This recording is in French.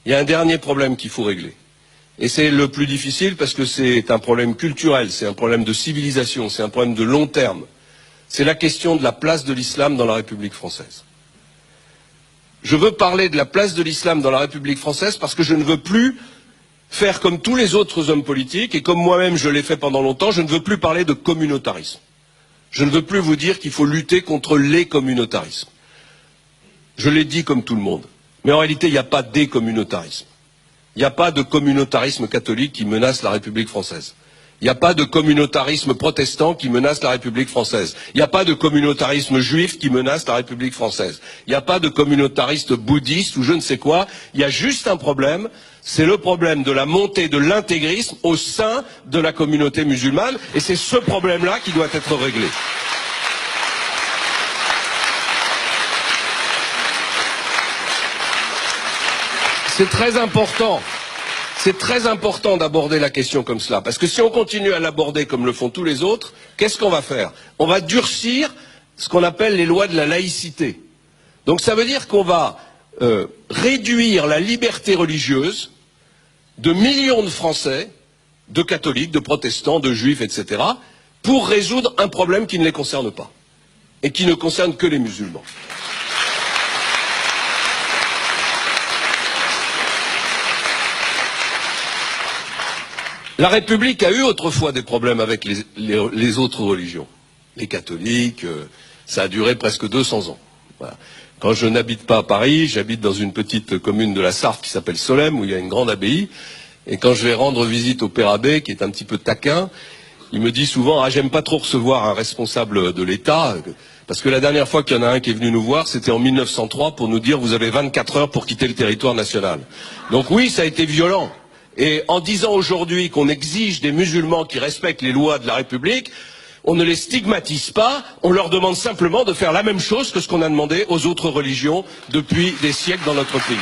Il y a un dernier problème qu'il faut régler. Et c'est le plus difficile parce que c'est un problème culturel, c'est un problème de civilisation, c'est un problème de long terme. C'est la question de la place de l'islam dans la République française. Je veux parler de la place de l'islam dans la République française parce que je ne veux plus faire comme tous les autres hommes politiques, et comme moi-même je l'ai fait pendant longtemps, je ne veux plus parler de communautarisme. Je ne veux plus vous dire qu'il faut lutter contre les communautarismes. Je l'ai dit comme tout le monde. Mais en réalité, il n'y a pas des communautarismes. Il n'y a pas de communautarisme catholique qui menace la République française. Il n'y a pas de communautarisme protestant qui menace la République française. Il n'y a pas de communautarisme juif qui menace la République française. Il n'y a pas de communautariste bouddhiste ou je ne sais quoi. Il y a juste un problème, c'est le problème de la montée de l'intégrisme au sein de la communauté musulmane, et c'est ce problème-là qui doit être réglé. C'est très important. C'est très important d'aborder la question comme cela, parce que si on continue à l'aborder comme le font tous les autres, qu'est-ce qu'on va faire? On va durcir ce qu'on appelle les lois de la laïcité. Donc ça veut dire qu'on va réduire la liberté religieuse de millions de Français, de catholiques, de protestants, de juifs, etc., pour résoudre un problème qui ne les concerne pas, et qui ne concerne que les musulmans. La République a eu autrefois des problèmes avec les autres religions. Les catholiques, ça a duré presque 200 ans. Voilà. Quand je n'habite pas à Paris, j'habite dans une petite commune de la Sarthe qui s'appelle Solesmes, où il y a une grande abbaye. Et quand je vais rendre visite au père abbé, qui est un petit peu taquin, il me dit souvent « Ah, j'aime pas trop recevoir un responsable de l'État ». Parce que la dernière fois qu'il y en a un qui est venu nous voir, c'était en 1903 pour nous dire « Vous avez 24 heures pour quitter le territoire national ». Donc oui, ça a été violent. Et en disant aujourd'hui qu'on exige des musulmans qui respectent les lois de la République, on ne les stigmatise pas, on leur demande simplement de faire la même chose que ce qu'on a demandé aux autres religions depuis des siècles dans notre pays.